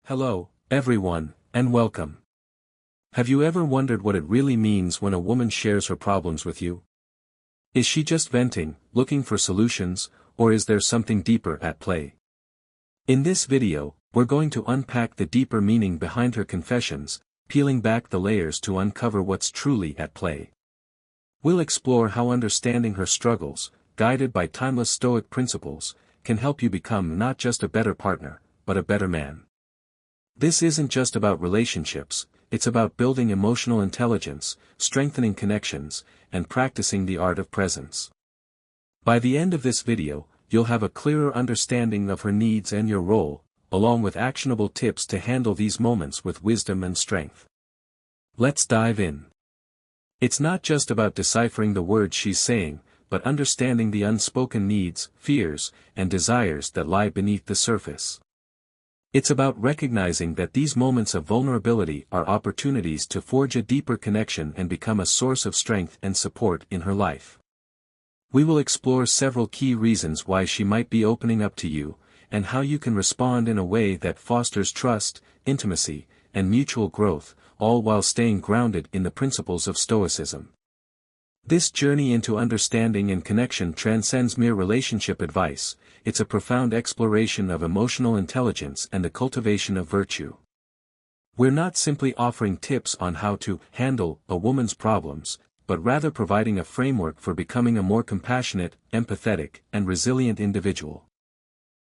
Hello, everyone, and welcome. Have you ever wondered what it really means when a woman shares her problems with you? Is she just venting, looking for solutions, or is there something deeper at play? In this video, we're going to unpack the deeper meaning behind her confessions, peeling back the layers to uncover what's truly at play. We'll explore how understanding her struggles, guided by timeless Stoic principles, can help you become not just a better partner, but a better man. This isn't just about relationships, it's about building emotional intelligence, strengthening connections, and practicing the art of presence. By the end of this video, you'll have a clearer understanding of her needs and your role, along with actionable tips to handle these moments with wisdom and strength. Let's dive in. It's not just about deciphering the words she's saying, but understanding the unspoken needs, fears, and desires that lie beneath the surface. It's about recognizing that these moments of vulnerability are opportunities to forge a deeper connection and become a source of strength and support in her life. We will explore several key reasons why she might be opening up to you, and how you can respond in a way that fosters trust, intimacy, and mutual growth, all while staying grounded in the principles of Stoicism. This journey into understanding and connection transcends mere relationship advice. It's a profound exploration of emotional intelligence and the cultivation of virtue. We're not simply offering tips on how to handle a woman's problems, but rather providing a framework for becoming a more compassionate, empathetic, and resilient individual.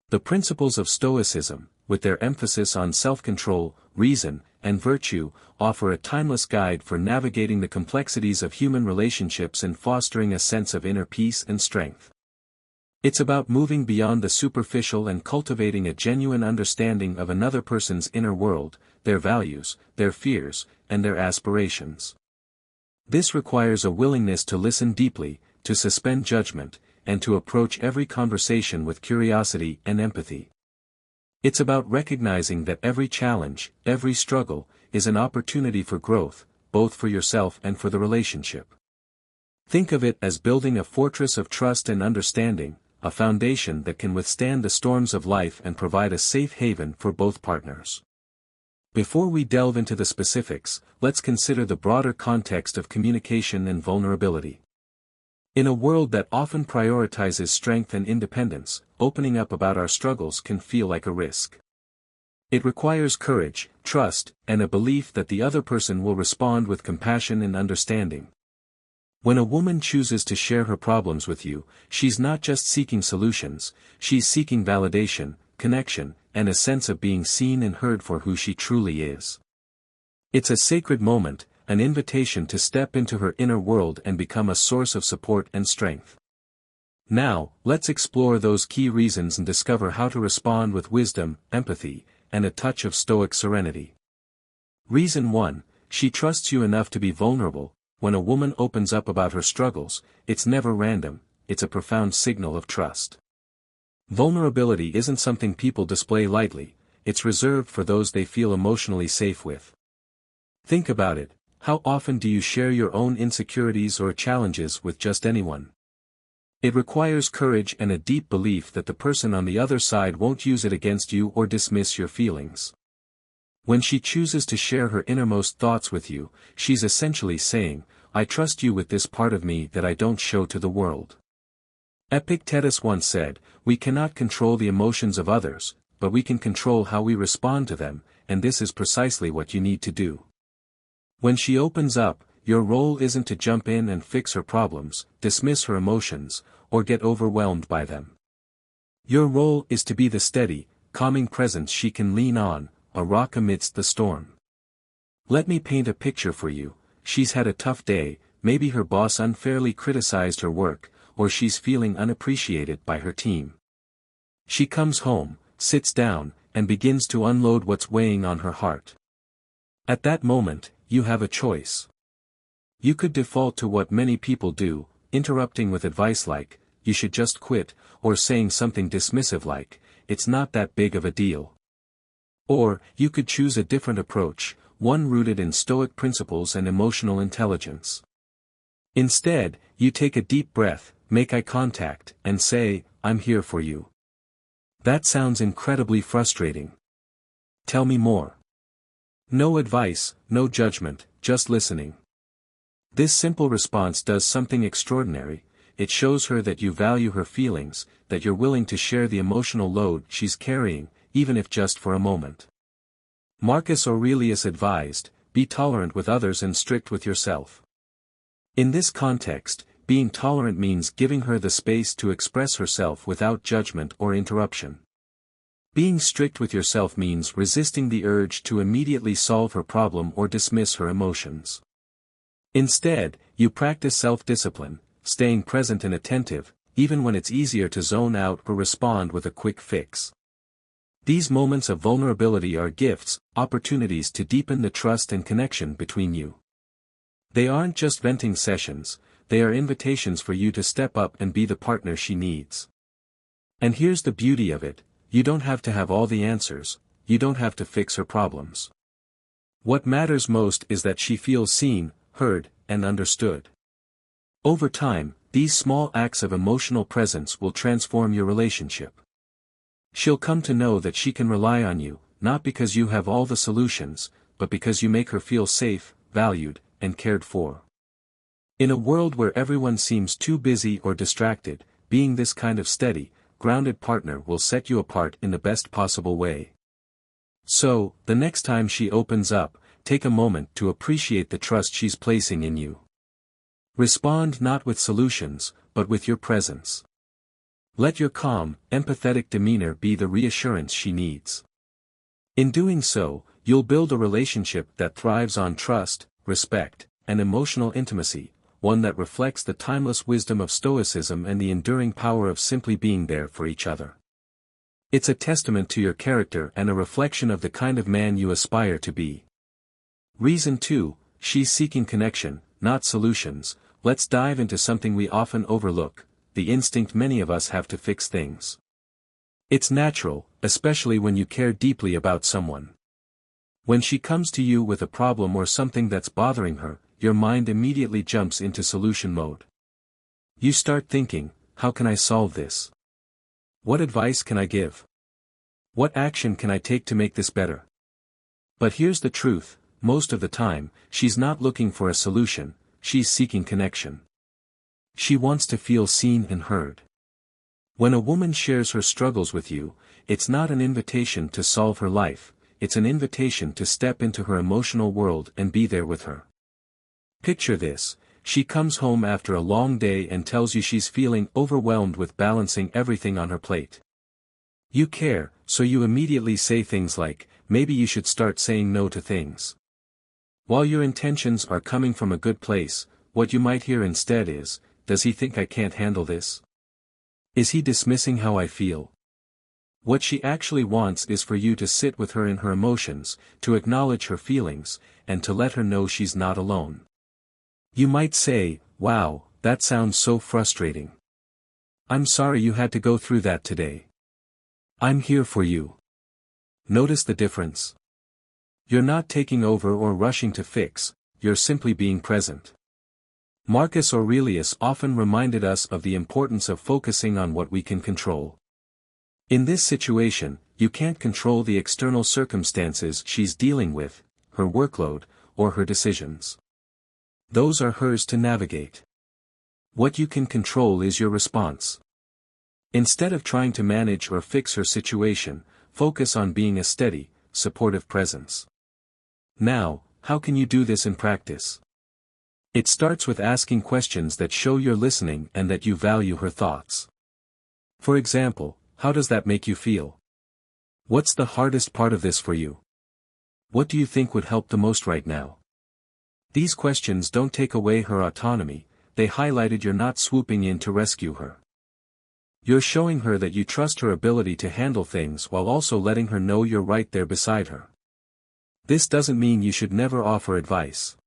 The principles of Stoicism, with their emphasis on self-control, reason, and virtue, offer a timeless guide for navigating the complexities of human relationships and fostering a sense of inner peace and strength. It's about moving beyond the superficial and cultivating a genuine understanding of another person's inner world, their values, their fears, and their aspirations. This requires a willingness to listen deeply, to suspend judgment, and to approach every conversation with curiosity and empathy. It's about recognizing that every challenge, every struggle, is an opportunity for growth, both for yourself and for the relationship. Think of it as building a fortress of trust and understanding, a foundation that can withstand the storms of life and provide a safe haven for both partners. Before we delve into the specifics, let's consider the broader context of communication and vulnerability. In a world that often prioritizes strength and independence, opening up about our struggles can feel like a risk. It requires courage, trust, and a belief that the other person will respond with compassion and understanding. When a woman chooses to share her problems with you, she's not just seeking solutions, she's seeking validation, connection, and a sense of being seen and heard for who she truly is. It's a sacred moment, an invitation to step into her inner world and become a source of support and strength. Now, let's explore those key reasons and discover how to respond with wisdom, empathy, and a touch of Stoic serenity. Reason 1, she trusts you enough to be vulnerable. When a woman opens up about her struggles, it's never random, it's a profound signal of trust. Vulnerability isn't something people display lightly, it's reserved for those they feel emotionally safe with. Think about it. How often do you share your own insecurities or challenges with just anyone? It requires courage and a deep belief that the person on the other side won't use it against you or dismiss your feelings. When she chooses to share her innermost thoughts with you, she's essentially saying, "I trust you with this part of me that I don't show to the world." Epictetus once said, "We cannot control the emotions of others, but we can control how we respond to them, and this is precisely what you need to do." When she opens up, your role isn't to jump in and fix her problems, dismiss her emotions, or get overwhelmed by them. Your role is to be the steady, calming presence she can lean on, a rock amidst the storm. Let me paint a picture for you. She's had a tough day, maybe her boss unfairly criticized her work, or she's feeling unappreciated by her team. She comes home, sits down, and begins to unload what's weighing on her heart. At that moment, you have a choice. You could default to what many people do, interrupting with advice like, "You should just quit," or saying something dismissive like, "It's not that big of a deal." Or, you could choose a different approach, one rooted in Stoic principles and emotional intelligence. Instead, you take a deep breath, make eye contact, and say, "I'm here for you." That sounds incredibly frustrating. Tell me more. No advice, no judgment, just listening. This simple response does something extraordinary. It shows her that you value her feelings, that you're willing to share the emotional load she's carrying, even if just for a moment. Marcus Aurelius advised, be tolerant with others and strict with yourself. In this context, being tolerant means giving her the space to express herself without judgment or interruption. Being strict with yourself means resisting the urge to immediately solve her problem or dismiss her emotions. Instead, you practice self-discipline, staying present and attentive, even when it's easier to zone out or respond with a quick fix. These moments of vulnerability are gifts, opportunities to deepen the trust and connection between you. They aren't just venting sessions, they are invitations for you to step up and be the partner she needs. And here's the beauty of it, you don't have to have all the answers, you don't have to fix her problems. What matters most is that she feels seen, heard, and understood. Over time, these small acts of emotional presence will transform your relationship. She'll come to know that she can rely on you, not because you have all the solutions, but because you make her feel safe, valued, and cared for. In a world where everyone seems too busy or distracted, being this kind of steady, grounded partner will set you apart in the best possible way. So, the next time she opens up, take a moment to appreciate the trust she's placing in you. Respond not with solutions, but with your presence. Let your calm, empathetic demeanor be the reassurance she needs. In doing so, you'll build a relationship that thrives on trust, respect, and emotional intimacy, one that reflects the timeless wisdom of Stoicism and the enduring power of simply being there for each other. It's a testament to your character and a reflection of the kind of man you aspire to be. Reason 2, she's seeking connection, not solutions. Let's dive into something we often overlook, the instinct many of us have to fix things. It's natural, especially when you care deeply about someone. When she comes to you with a problem or something that's bothering her, your mind immediately jumps into solution mode. You start thinking, how can I solve this? What advice can I give? What action can I take to make this better? But here's the truth, most of the time, she's not looking for a solution, she's seeking connection. She wants to feel seen and heard. When a woman shares her struggles with you, it's not an invitation to solve her life, it's an invitation to step into her emotional world and be there with her. Picture this, she comes home after a long day and tells you she's feeling overwhelmed with balancing everything on her plate. You care, so you immediately say things like, maybe you should start saying no to things. While your intentions are coming from a good place, what you might hear instead is, does he think I can't handle this? Is he dismissing how I feel? What she actually wants is for you to sit with her in her emotions, to acknowledge her feelings, and to let her know she's not alone. You might say, wow, that sounds so frustrating. I'm sorry you had to go through that today. I'm here for you. Notice the difference? You're not taking over or rushing to fix, you're simply being present. Marcus Aurelius often reminded us of the importance of focusing on what we can control. In this situation, you can't control the external circumstances she's dealing with, her workload, or her decisions. Those are hers to navigate. What you can control is your response. Instead of trying to manage or fix her situation, focus on being a steady, supportive presence. Now, how can you do this in practice? It starts with asking questions that show you're listening and that you value her thoughts. For example, how does that make you feel? What's the hardest part of this for you? What do you think would help the most right now? These questions don't take away her autonomy, they highlighted you're not swooping in to rescue her. You're showing her that you trust her ability to handle things while also letting her know you're right there beside her. This doesn't mean you should never offer advice.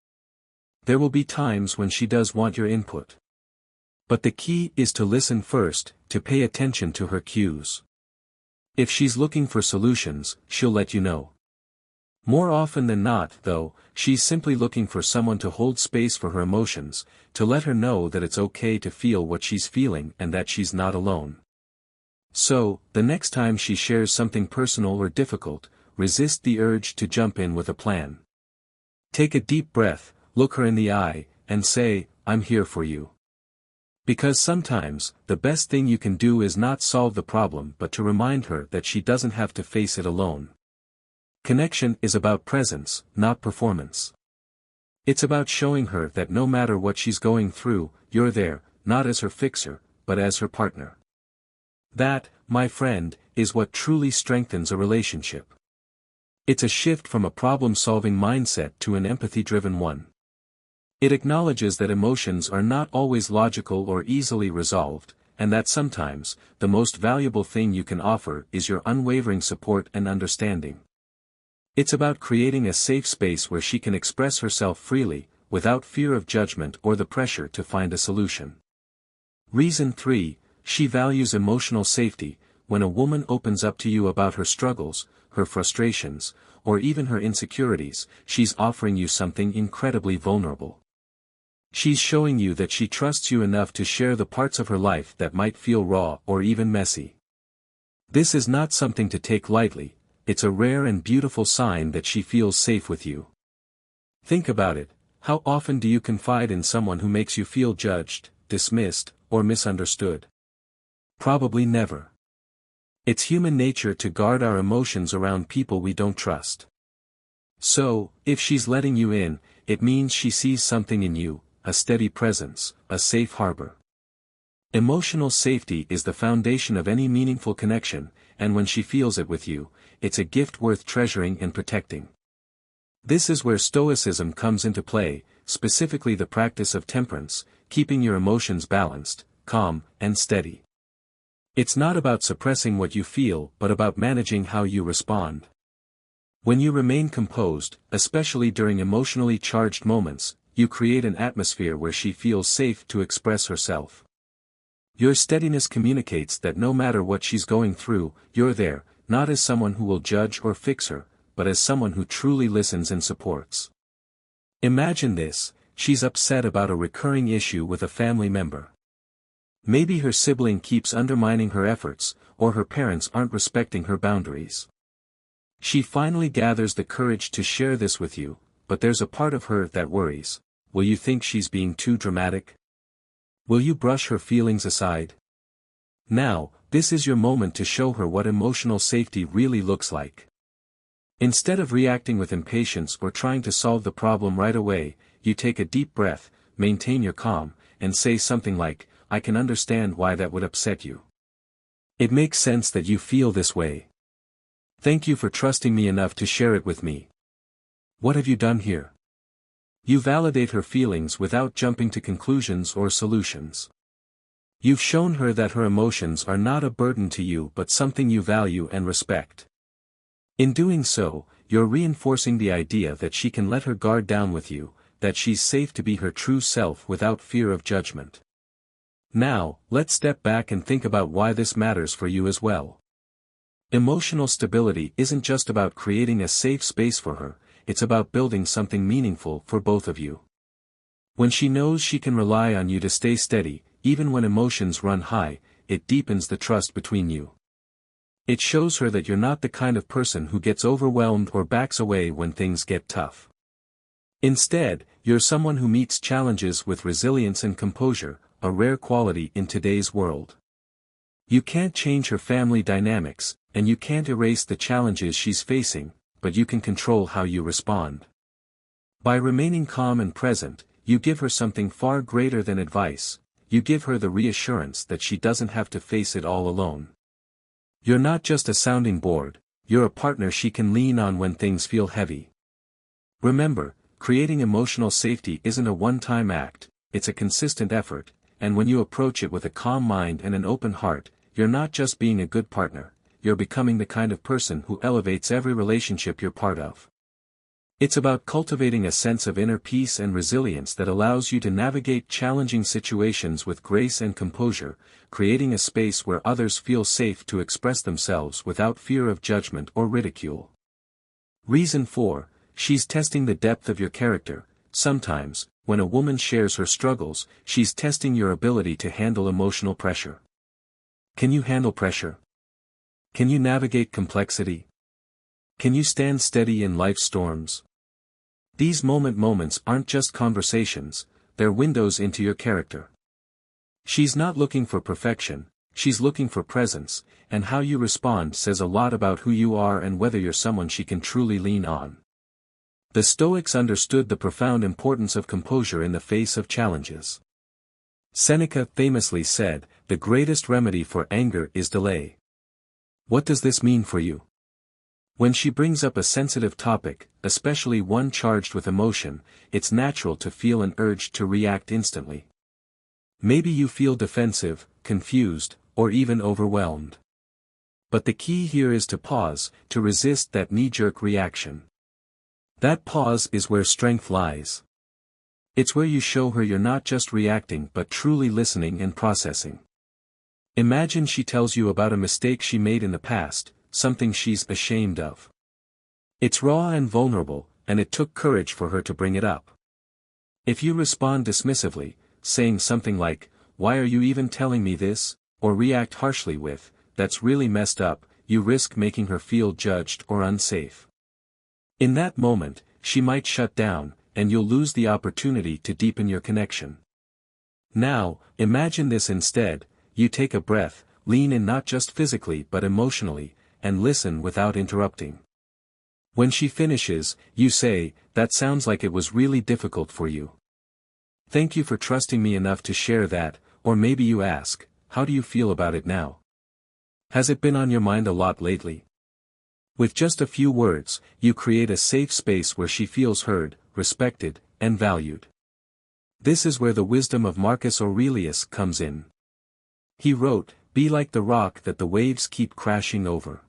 There will be times when she does want your input. But the key is to listen first, to pay attention to her cues. If she's looking for solutions, she'll let you know. More often than not, though, she's simply looking for someone to hold space for her emotions, to let her know that it's okay to feel what she's feeling and that she's not alone. So, the next time she shares something personal or difficult, resist the urge to jump in with a plan. Take a deep breath, look her in the eye, and say, "I'm here for you." Because sometimes, the best thing you can do is not solve the problem but to remind her that she doesn't have to face it alone. Connection is about presence, not performance. It's about showing her that no matter what she's going through, you're there, not as her fixer, but as her partner. That, my friend, is what truly strengthens a relationship. It's a shift from a problem-solving mindset to an empathy-driven one. It acknowledges that emotions are not always logical or easily resolved, and that sometimes, the most valuable thing you can offer is your unwavering support and understanding. It's about creating a safe space where she can express herself freely, without fear of judgment or the pressure to find a solution. Reason 3, she values emotional safety. When a woman opens up to you about her struggles, her frustrations, or even her insecurities, she's offering you something incredibly vulnerable. She's showing you that she trusts you enough to share the parts of her life that might feel raw or even messy. This is not something to take lightly, it's a rare and beautiful sign that she feels safe with you. Think about it, how often do you confide in someone who makes you feel judged, dismissed, or misunderstood? Probably never. It's human nature to guard our emotions around people we don't trust. So, if she's letting you in, it means she sees something in you, a steady presence, a safe harbor. Emotional safety is the foundation of any meaningful connection, and when she feels it with you, it's a gift worth treasuring and protecting. This is where Stoicism comes into play, specifically the practice of temperance, keeping your emotions balanced, calm, and steady. It's not about suppressing what you feel but about managing how you respond. When you remain composed, especially during emotionally charged moments, you create an atmosphere where she feels safe to express herself. Your steadiness communicates that no matter what she's going through, you're there, not as someone who will judge or fix her, but as someone who truly listens and supports. Imagine this, she's upset about a recurring issue with a family member. Maybe her sibling keeps undermining her efforts, or her parents aren't respecting her boundaries. She finally gathers the courage to share this with you, but there's a part of her that worries. Will you think she's being too dramatic? Will you brush her feelings aside? Now, this is your moment to show her what emotional safety really looks like. Instead of reacting with impatience or trying to solve the problem right away, you take a deep breath, maintain your calm, and say something like, "I can understand why that would upset you. It makes sense that you feel this way. Thank you for trusting me enough to share it with me." What have you done here? You validate her feelings without jumping to conclusions or solutions. You've shown her that her emotions are not a burden to you but something you value and respect. In doing so, you're reinforcing the idea that she can let her guard down with you, that she's safe to be her true self without fear of judgment. Now, let's step back and think about why this matters for you as well. Emotional stability isn't just about creating a safe space for her, it's about building something meaningful for both of you. When she knows she can rely on you to stay steady, even when emotions run high, it deepens the trust between you. It shows her that you're not the kind of person who gets overwhelmed or backs away when things get tough. Instead, you're someone who meets challenges with resilience and composure, a rare quality in today's world. You can't change her family dynamics, and you can't erase the challenges she's facing, but you can control how you respond. By remaining calm and present, you give her something far greater than advice, you give her the reassurance that she doesn't have to face it all alone. You're not just a sounding board, you're a partner she can lean on when things feel heavy. Remember, creating emotional safety isn't a one-time act, it's a consistent effort, and when you approach it with a calm mind and an open heart, you're not just being a good partner, you're becoming the kind of person who elevates every relationship you're part of. It's about cultivating a sense of inner peace and resilience that allows you to navigate challenging situations with grace and composure, creating a space where others feel safe to express themselves without fear of judgment or ridicule. Reason 4, she's testing the depth of your character. Sometimes, when a woman shares her struggles, she's testing your ability to handle emotional pressure. Can you handle pressure? Can you navigate complexity? Can you stand steady in life's storms? These moments aren't just conversations, they're windows into your character. She's not looking for perfection, she's looking for presence, and how you respond says a lot about who you are and whether you're someone she can truly lean on. The Stoics understood the profound importance of composure in the face of challenges. Seneca famously said, "The greatest remedy for anger is delay." What does this mean for you? When she brings up a sensitive topic, especially one charged with emotion, it's natural to feel an urge to react instantly. Maybe you feel defensive, confused, or even overwhelmed. But the key here is to pause, to resist that knee-jerk reaction. That pause is where strength lies. It's where you show her you're not just reacting but truly listening and processing. Imagine she tells you about a mistake she made in the past, something she's ashamed of. It's raw and vulnerable, and it took courage for her to bring it up. If you respond dismissively, saying something like, "Why are you even telling me this?" or react harshly with, "That's really messed up," you risk making her feel judged or unsafe. In that moment, she might shut down, and you'll lose the opportunity to deepen your connection. Now, imagine this instead: you take a breath, lean in not just physically but emotionally, and listen without interrupting. When she finishes, you say, "That sounds like it was really difficult for you. Thank you for trusting me enough to share that," or maybe you ask, "How do you feel about it now? Has it been on your mind a lot lately?" With just a few words, you create a safe space where she feels heard, respected, and valued. This is where the wisdom of Marcus Aurelius comes in. He wrote, "Be like the rock that the waves keep crashing over.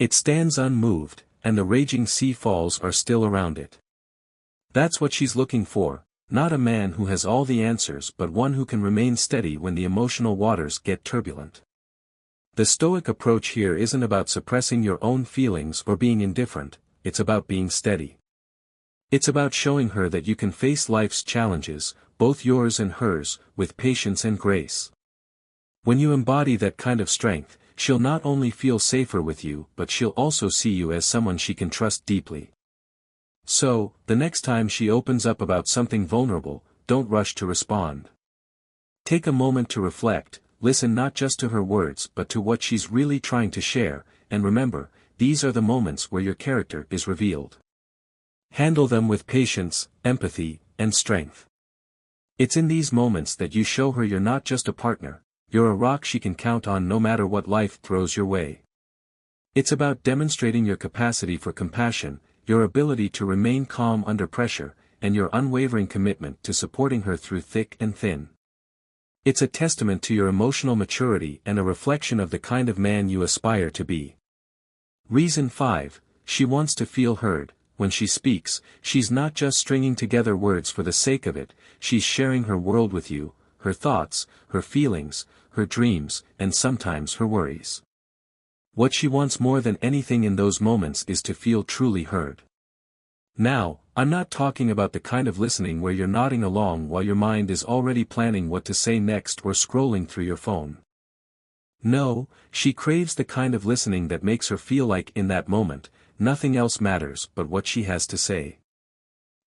It stands unmoved, and the raging sea falls are still around it." That's what she's looking for, not a man who has all the answers but one who can remain steady when the emotional waters get turbulent. The Stoic approach here isn't about suppressing your own feelings or being indifferent, it's about being steady. It's about showing her that you can face life's challenges, both yours and hers, with patience and grace. When you embody that kind of strength, she'll not only feel safer with you but she'll also see you as someone she can trust deeply. So, the next time she opens up about something vulnerable, don't rush to respond. Take a moment to reflect, listen not just to her words but to what she's really trying to share, and remember, these are the moments where your character is revealed. Handle them with patience, empathy, and strength. It's in these moments that you show her you're not just a partner, you're a rock she can count on no matter what life throws your way. It's about demonstrating your capacity for compassion, your ability to remain calm under pressure, and your unwavering commitment to supporting her through thick and thin. It's a testament to your emotional maturity and a reflection of the kind of man you aspire to be. Reason 5, she wants to feel heard. When she speaks, she's not just stringing together words for the sake of it, she's sharing her world with you, her thoughts, her feelings, her dreams, and sometimes her worries. What she wants more than anything in those moments is to feel truly heard. Now, I'm not talking about the kind of listening where you're nodding along while your mind is already planning what to say next or scrolling through your phone. No, she craves the kind of listening that makes her feel like in that moment, nothing else matters but what she has to say.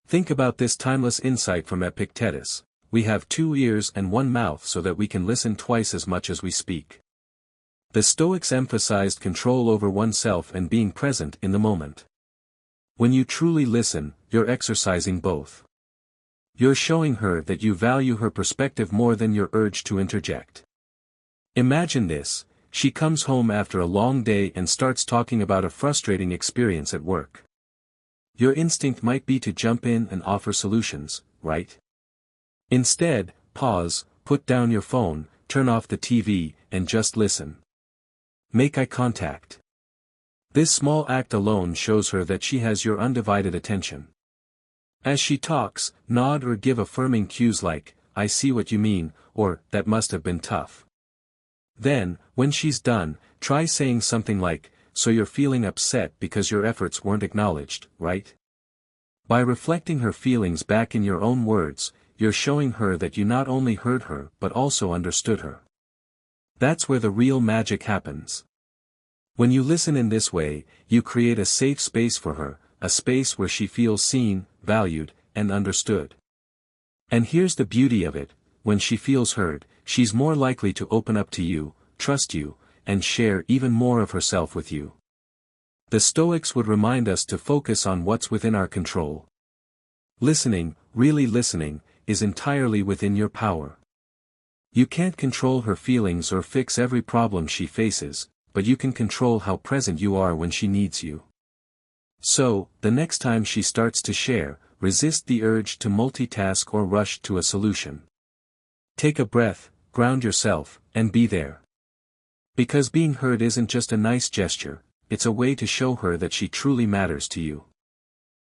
Think about this timeless insight from Epictetus: we have 2 ears and 1 mouth so that we can listen twice as much as we speak. The Stoics emphasized control over oneself and being present in the moment. When you truly listen, you're exercising both. You're showing her that you value her perspective more than your urge to interject. Imagine this: she comes home after a long day and starts talking about a frustrating experience at work. Your instinct might be to jump in and offer solutions, right? Instead, pause, put down your phone, turn off the TV, and just listen. Make eye contact. This small act alone shows her that she has your undivided attention. As she talks, nod or give affirming cues like, "I see what you mean," or, "That must have been tough." Then, when she's done, try saying something like, "So you're feeling upset because your efforts weren't acknowledged, right?" By reflecting her feelings back in your own words, you're showing her that you not only heard her but also understood her. That's where the real magic happens. When you listen in this way, you create a safe space for her, a space where she feels seen, valued, and understood. And here's the beauty of it: when she feels heard, she's more likely to open up to you, trust you, and share even more of herself with you. The Stoics would remind us to focus on what's within our control. Listening, really listening, is entirely within your power. You can't control her feelings or fix every problem she faces, but you can control how present you are when she needs you. So, the next time she starts to share, resist the urge to multitask or rush to a solution. Take a breath, ground yourself, and be there. Because being heard isn't just a nice gesture, it's a way to show her that she truly matters to you.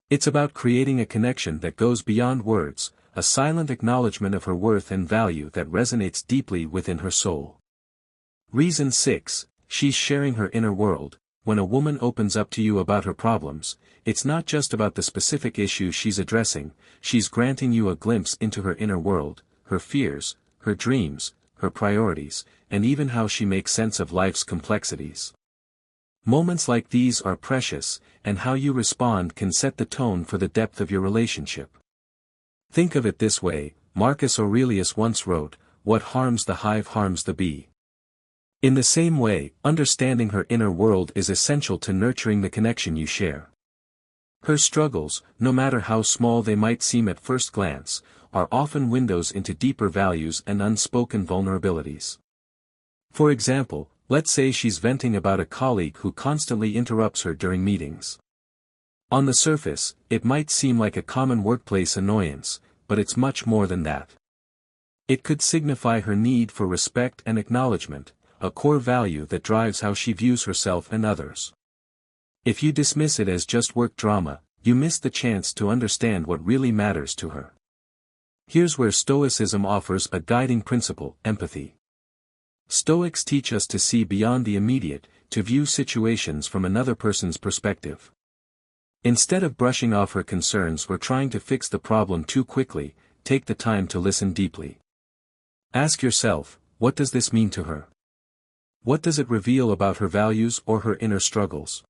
It's about creating a connection that goes beyond words, a silent acknowledgement of her worth and value that resonates deeply within her soul. Reason 6, she's sharing her inner world. When a woman opens up to you about her problems, it's not just about the specific issue she's addressing, she's granting you a glimpse into her inner world, her fears, her dreams, her priorities, and even how she makes sense of life's complexities. Moments like these are precious, and how you respond can set the tone for the depth of your relationship. Think of it this way: Marcus Aurelius once wrote, "What harms the hive harms the bee." In the same way, understanding her inner world is essential to nurturing the connection you share. Her struggles, no matter how small they might seem at first glance, are often windows into deeper values and unspoken vulnerabilities. For example, let's say she's venting about a colleague who constantly interrupts her during meetings. On the surface, it might seem like a common workplace annoyance, but it's much more than that. It could signify her need for respect and acknowledgement, a core value that drives how she views herself and others. If you dismiss it as just work drama, you miss the chance to understand what really matters to her. Here's where Stoicism offers a guiding principle: empathy. Stoics teach us to see beyond the immediate, to view situations from another person's perspective. Instead of brushing off her concerns or trying to fix the problem too quickly, take the time to listen deeply. Ask yourself, what does this mean to her? What does it reveal about her values or her inner struggles?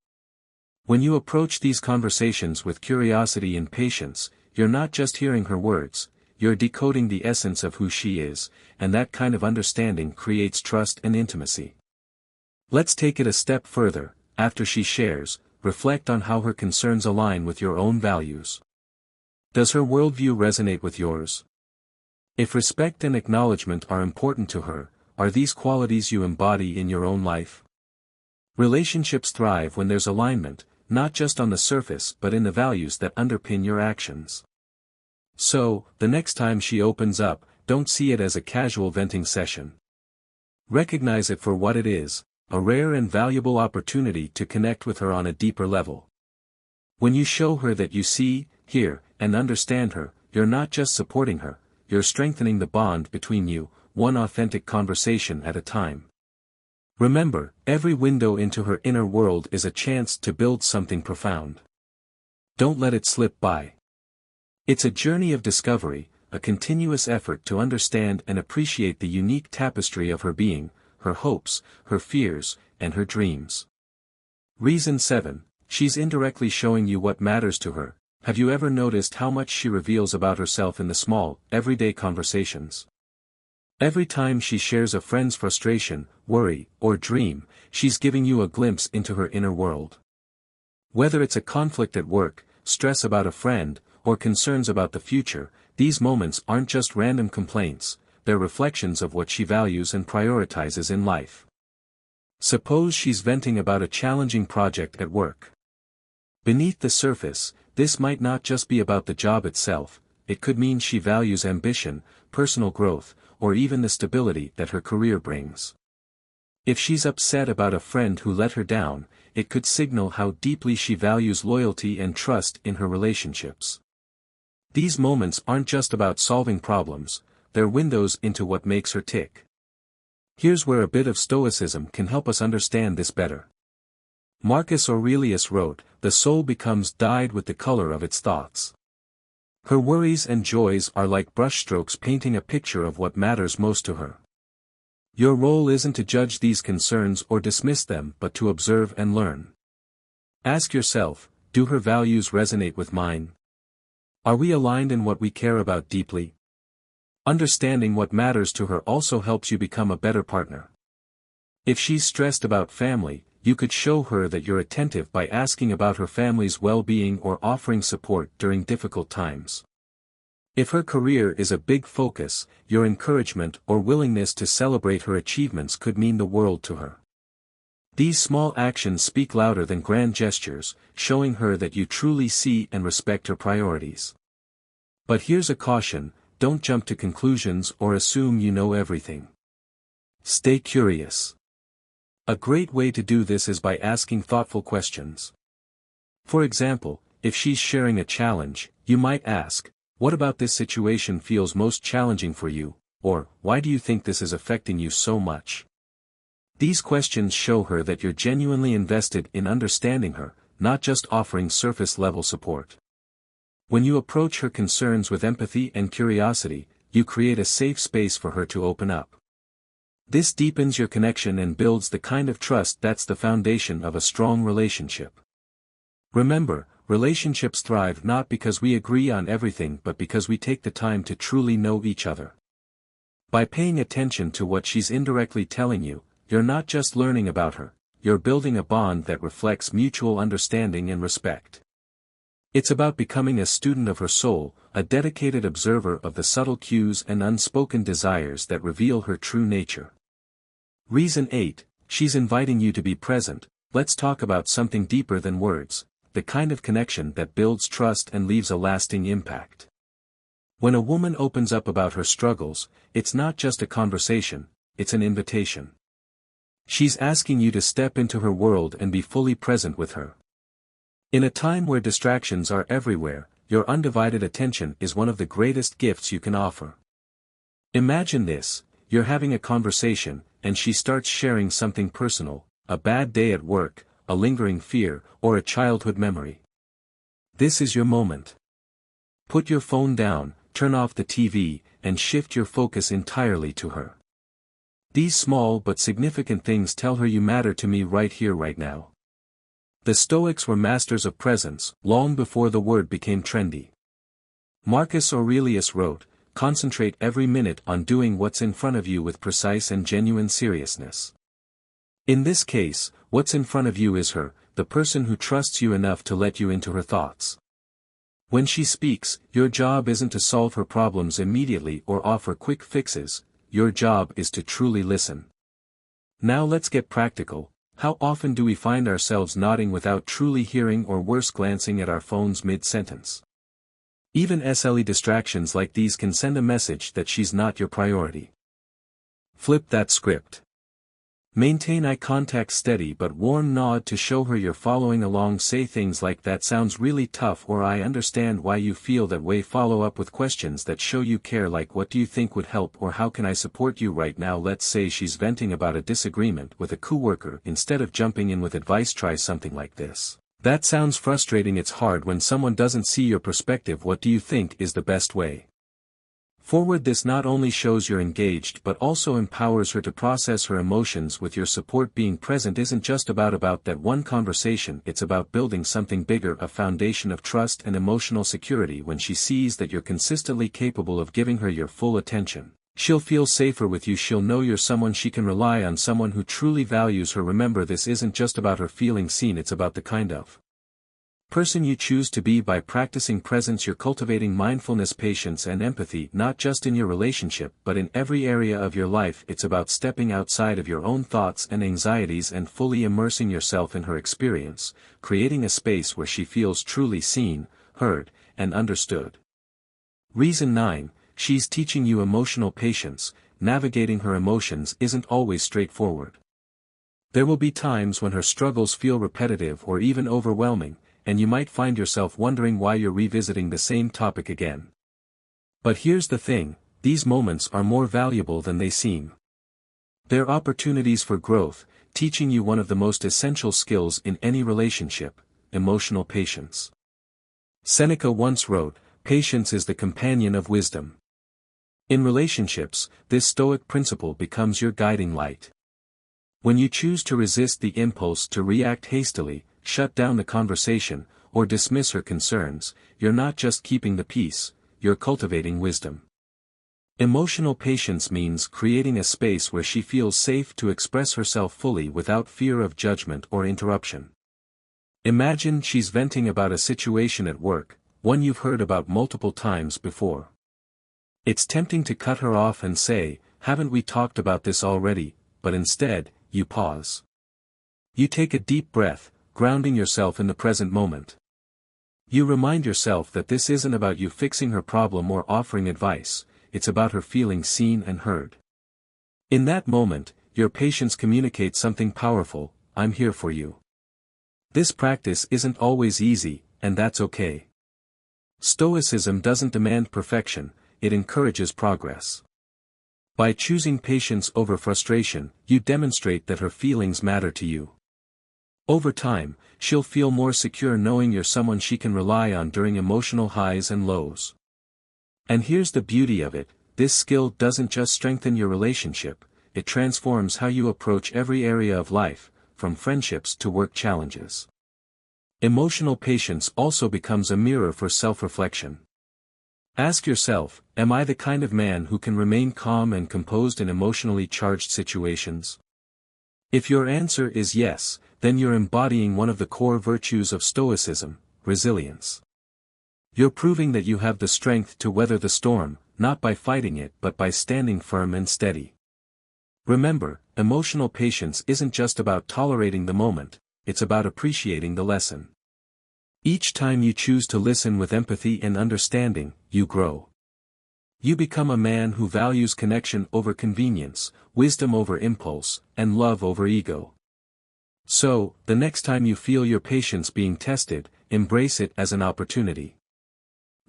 When you approach these conversations with curiosity and patience, you're not just hearing her words, you're decoding the essence of who she is, and that kind of understanding creates trust and intimacy. Let's take it a step further. After she shares, reflect on how her concerns align with your own values. Does her worldview resonate with yours? If respect and acknowledgement are important to her, are these qualities you embody in your own life? Relationships thrive when there's alignment, not just on the surface but in the values that underpin your actions. So, the next time she opens up, don't see it as a casual venting session. Recognize it for what it is: a rare and valuable opportunity to connect with her on a deeper level. When you show her that you see, hear, and understand her, you're not just supporting her, you're strengthening the bond between you, one authentic conversation at a time. Remember, every window into her inner world is a chance to build something profound. Don't let it slip by. It's a journey of discovery, a continuous effort to understand and appreciate the unique tapestry of her being, her hopes, her fears, and her dreams. Reason 7, she's indirectly showing you what matters to her. Have you ever noticed how much she reveals about herself in the small, everyday conversations? Every time she shares a friend's frustration, worry, or dream, she's giving you a glimpse into her inner world. Whether it's a conflict at work, stress about a friend, or concerns about the future, these moments aren't just random complaints, they're reflections of what she values and prioritizes in life. Suppose she's venting about a challenging project at work. Beneath the surface, this might not just be about the job itself, it could mean she values ambition, personal growth, or even the stability that her career brings. If she's upset about a friend who let her down, it could signal how deeply she values loyalty and trust in her relationships. These moments aren't just about solving problems, they're windows into what makes her tick. Here's where a bit of Stoicism can help us understand this better. Marcus Aurelius wrote, "The soul becomes dyed with the color of its thoughts." Her worries and joys are like brushstrokes painting a picture of what matters most to her. Your role isn't to judge these concerns or dismiss them but to observe and learn. Ask yourself, do her values resonate with mine? Are we aligned in what we care about deeply? Understanding what matters to her also helps you become a better partner. If she's stressed about family, you could show her that you're attentive by asking about her family's well-being or offering support during difficult times. If her career is a big focus, your encouragement or willingness to celebrate her achievements could mean the world to her. These small actions speak louder than grand gestures, showing her that you truly see and respect her priorities. But here's a caution, don't jump to conclusions or assume you know everything. Stay curious. A great way to do this is by asking thoughtful questions. For example, if she's sharing a challenge, you might ask, "What about this situation feels most challenging for you?" Or, "Why do you think this is affecting you so much?" These questions show her that you're genuinely invested in understanding her, not just offering surface-level support. When you approach her concerns with empathy and curiosity, you create a safe space for her to open up. This deepens your connection and builds the kind of trust that's the foundation of a strong relationship. Remember, relationships thrive not because we agree on everything but because we take the time to truly know each other. By paying attention to what she's indirectly telling you, you're not just learning about her, you're building a bond that reflects mutual understanding and respect. It's about becoming a student of her soul, a dedicated observer of the subtle cues and unspoken desires that reveal her true nature. Reason 8, she's inviting you to be present. Let's talk about something deeper than words, the kind of connection that builds trust and leaves a lasting impact. When a woman opens up about her struggles, it's not just a conversation, it's an invitation. She's asking you to step into her world and be fully present with her. In a time where distractions are everywhere, your undivided attention is one of the greatest gifts you can offer. Imagine this, you're having a conversation, and she starts sharing something personal, a bad day at work, a lingering fear, or a childhood memory. This is your moment. Put your phone down, turn off the TV, and shift your focus entirely to her. These small but significant things tell her you matter to me right here right now. The Stoics were masters of presence, long before the word became trendy. Marcus Aurelius wrote, "Concentrate every minute on doing what's in front of you with precise and genuine seriousness." In this case, what's in front of you is her, the person who trusts you enough to let you into her thoughts. When she speaks, your job isn't to solve her problems immediately or offer quick fixes, your job is to truly listen. Now let's get practical. How often do we find ourselves nodding without truly hearing or worse glancing at our phones mid-sentence? Even SLE distractions like these can send a message that she's not your priority. Flip that script. Maintain eye contact, steady but warm nod to show her you're following along. Say things like, "That sounds really tough," or "I understand why you feel that way." Follow up with questions that show you care, like, "What do you think would help?" or "How can I support you right now?" Let's say she's venting about a disagreement with a coworker. Instead of jumping in with advice, try something like this. "That sounds frustrating. It's hard when someone doesn't see your perspective. What do you think is the best way forward?" This not only shows you're engaged but also empowers her to process her emotions with your support. Being present isn't just about that one conversation, it's about building something bigger, a foundation of trust and emotional security. When she sees that you're consistently capable of giving her your full attention, she'll feel safer with you. She'll know you're someone she can rely on, someone who truly values her. Remember, this isn't just about her feeling seen, it's about the kind of person you choose to be. By practicing presence, you're cultivating mindfulness, patience and empathy, not just in your relationship but in every area of your life. It's about stepping outside of your own thoughts and anxieties and fully immersing yourself in her experience, creating a space where she feels truly seen, heard, and understood. Reason 9, she's teaching you emotional patience. Navigating her emotions isn't always straightforward. There will be times when her struggles feel repetitive or even overwhelming, and you might find yourself wondering why you're revisiting the same topic again. But here's the thing, these moments are more valuable than they seem. They're opportunities for growth, teaching you one of the most essential skills in any relationship, emotional patience. Seneca once wrote, "Patience is the companion of wisdom." In relationships, this Stoic principle becomes your guiding light. When you choose to resist the impulse to react hastily, shut down the conversation, or dismiss her concerns, you're not just keeping the peace, you're cultivating wisdom. Emotional patience means creating a space where she feels safe to express herself fully without fear of judgment or interruption. Imagine she's venting about a situation at work, one you've heard about multiple times before. It's tempting to cut her off and say, "Haven't we talked about this already?" But instead, you pause. You take a deep breath, grounding yourself in the present moment. You remind yourself that this isn't about you fixing her problem or offering advice, it's about her feeling seen and heard. In that moment, your patience communicates something powerful: I'm here for you. This practice isn't always easy, and that's okay. Stoicism doesn't demand perfection, it encourages progress. By choosing patience over frustration, you demonstrate that her feelings matter to you. Over time, she'll feel more secure knowing you're someone she can rely on during emotional highs and lows. And here's the beauty of it: this skill doesn't just strengthen your relationship, it transforms how you approach every area of life, from friendships to work challenges. Emotional patience also becomes a mirror for self-reflection. Ask yourself, am I the kind of man who can remain calm and composed in emotionally charged situations? If your answer is yes, then you're embodying one of the core virtues of Stoicism: resilience. You're proving that you have the strength to weather the storm, not by fighting it but by standing firm and steady. Remember, emotional patience isn't just about tolerating the moment, it's about appreciating the lesson. Each time you choose to listen with empathy and understanding, you grow. You become a man who values connection over convenience, wisdom over impulse, and love over ego. So, the next time you feel your patience being tested, embrace it as an opportunity.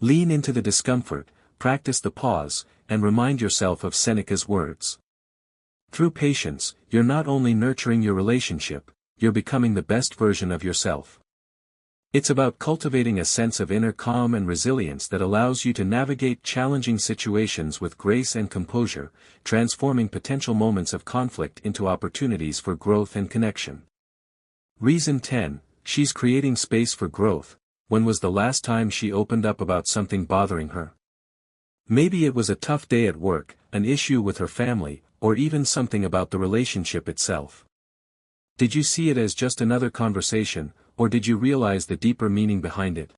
Lean into the discomfort, practice the pause, and remind yourself of Seneca's words. Through patience, you're not only nurturing your relationship, you're becoming the best version of yourself. It's about cultivating a sense of inner calm and resilience that allows you to navigate challenging situations with grace and composure, transforming potential moments of conflict into opportunities for growth and connection. Reason 10, she's creating space for growth. When was the last time she opened up about something bothering her? Maybe it was a tough day at work, an issue with her family, or even something about the relationship itself. Did you see it as just another conversation, or did you realize the deeper meaning behind it?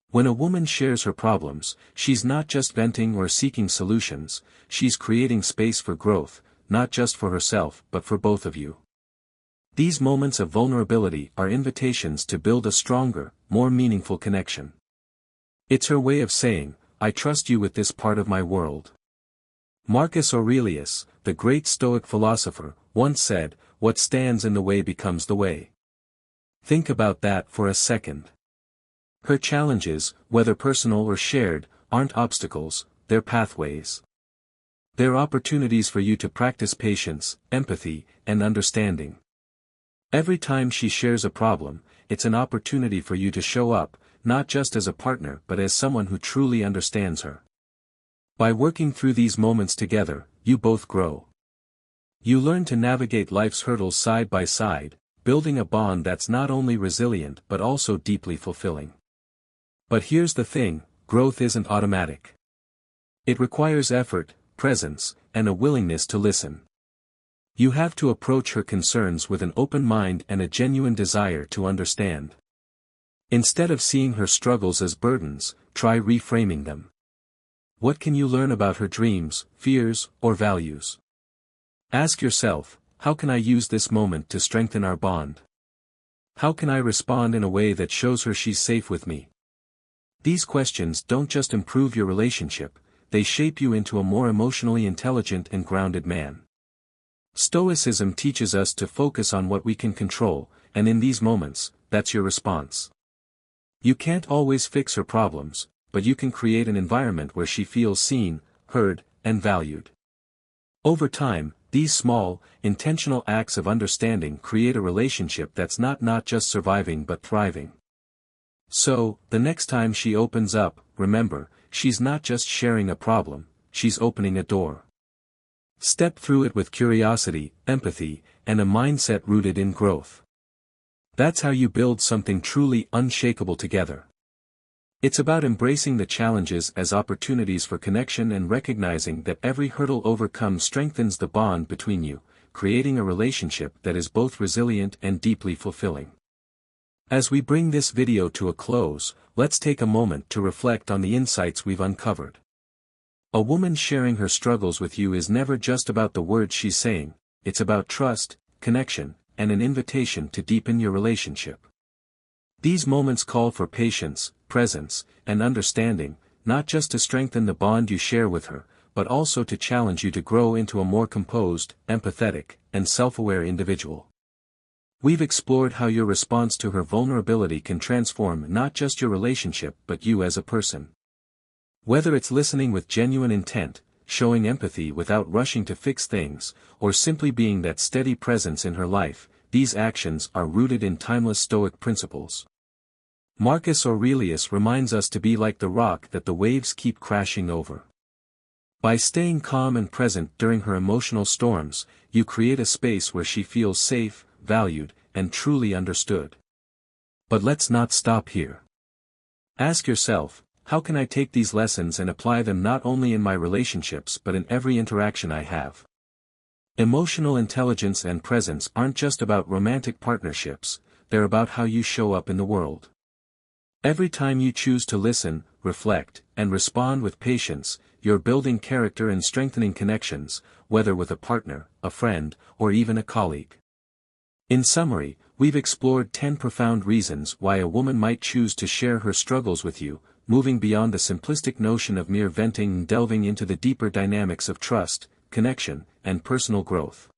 When a woman shares her problems, she's not just venting or seeking solutions, she's creating space for growth, not just for herself but for both of you. These moments of vulnerability are invitations to build a stronger, more meaningful connection. It's her way of saying, "I trust you with this part of my world." Marcus Aurelius, the great Stoic philosopher, once said, "What stands in the way becomes the way." Think about that for a second. Her challenges, whether personal or shared, aren't obstacles, they're pathways. They're opportunities for you to practice patience, empathy, and understanding. Every time she shares a problem, it's an opportunity for you to show up, not just as a partner but as someone who truly understands her. By working through these moments together, you both grow. You learn to navigate life's hurdles side by side, building a bond that's not only resilient but also deeply fulfilling. But here's the thing, growth isn't automatic. It requires effort, presence, and a willingness to listen. You have to approach her concerns with an open mind and a genuine desire to understand. Instead of seeing her struggles as burdens, try reframing them. What can you learn about her dreams, fears, or values? Ask yourself, how can I use this moment to strengthen our bond? How can I respond in a way that shows her she's safe with me? These questions don't just improve your relationship, they shape you into a more emotionally intelligent and grounded man. Stoicism teaches us to focus on what we can control, and in these moments, that's your response. You can't always fix her problems, but you can create an environment where she feels seen, heard, and valued. Over time, these small, intentional acts of understanding create a relationship that's not just surviving but thriving. So, the next time she opens up, remember, she's not just sharing a problem, she's opening a door. Step through it with curiosity, empathy, and a mindset rooted in growth. That's how you build something truly unshakable together. It's about embracing the challenges as opportunities for connection and recognizing that every hurdle overcome strengthens the bond between you, creating a relationship that is both resilient and deeply fulfilling. As we bring this video to a close, let's take a moment to reflect on the insights we've uncovered. A woman sharing her struggles with you is never just about the words she's saying, it's about trust, connection, and an invitation to deepen your relationship. These moments call for patience, presence, and understanding, not just to strengthen the bond you share with her, but also to challenge you to grow into a more composed, empathetic, and self-aware individual. We've explored how your response to her vulnerability can transform not just your relationship but you as a person. Whether it's listening with genuine intent, showing empathy without rushing to fix things, or simply being that steady presence in her life, these actions are rooted in timeless Stoic principles. Marcus Aurelius reminds us to be like the rock that the waves keep crashing over. By staying calm and present during her emotional storms, you create a space where she feels safe, valued, and truly understood. But let's not stop here. Ask yourself, how can I take these lessons and apply them not only in my relationships but in every interaction I have? Emotional intelligence and presence aren't just about romantic partnerships, they're about how you show up in the world. Every time you choose to listen, reflect, and respond with patience, you're building character and strengthening connections, whether with a partner, a friend, or even a colleague. In summary, we've explored 10 profound reasons why a woman might choose to share her struggles with you, moving beyond the simplistic notion of mere venting and delving into the deeper dynamics of trust, connection, and personal growth.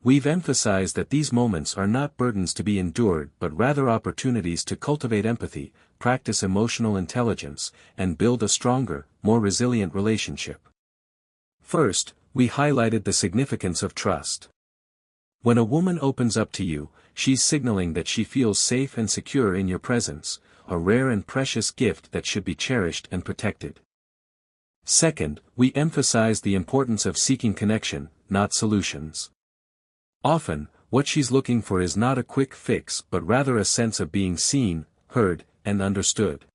We've emphasized that these moments are not burdens to be endured but rather opportunities to cultivate empathy, practice emotional intelligence, and build a stronger, more resilient relationship. First, we highlighted the significance of trust. When a woman opens up to you, she's signaling that she feels safe and secure in your presence, a rare and precious gift that should be cherished and protected. Second, we emphasize the importance of seeking connection, not solutions. Often, what she's looking for is not a quick fix but rather a sense of being seen, heard, and understood.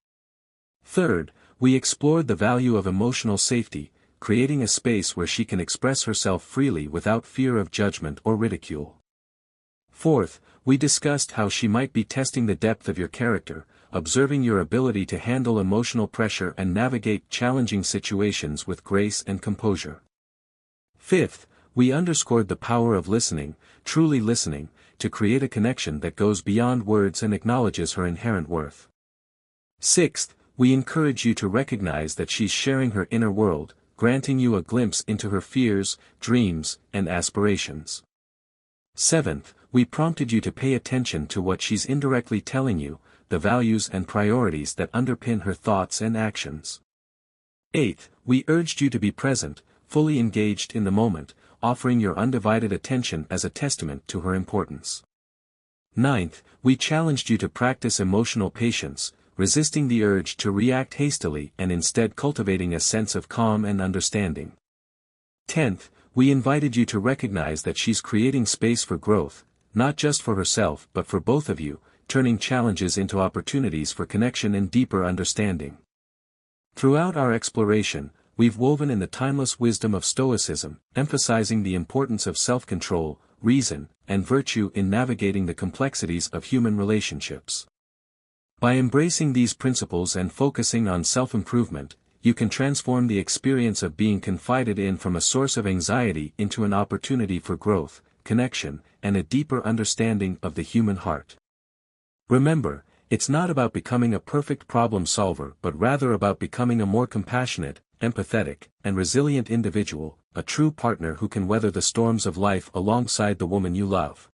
Third, we explored the value of emotional safety, creating a space where she can express herself freely without fear of judgment or ridicule. Fourth, we discussed how she might be testing the depth of your character, observing your ability to handle emotional pressure and navigate challenging situations with grace and composure. Fifth, we underscored the power of listening, truly listening, to create a connection that goes beyond words and acknowledges her inherent worth. Sixth, we encourage you to recognize that she's sharing her inner world, granting you a glimpse into her fears, dreams, and aspirations. Seventh, we prompted you to pay attention to what she's indirectly telling you, the values and priorities that underpin her thoughts and actions. Eighth, we urged you to be present, fully engaged in the moment, offering your undivided attention as a testament to her importance. Ninth, we challenged you to practice emotional patience, resisting the urge to react hastily and instead cultivating a sense of calm and understanding. 10th, we invited you to recognize that she's creating space for growth, not just for herself but for both of you, turning challenges into opportunities for connection and deeper understanding. Throughout our exploration, we've woven in the timeless wisdom of Stoicism, emphasizing the importance of self-control, reason, and virtue in navigating the complexities of human relationships. By embracing these principles and focusing on self-improvement, you can transform the experience of being confided in from a source of anxiety into an opportunity for growth, connection, and a deeper understanding of the human heart. Remember, it's not about becoming a perfect problem solver but rather about becoming a more compassionate, empathetic, and resilient individual, a true partner who can weather the storms of life alongside the woman you love.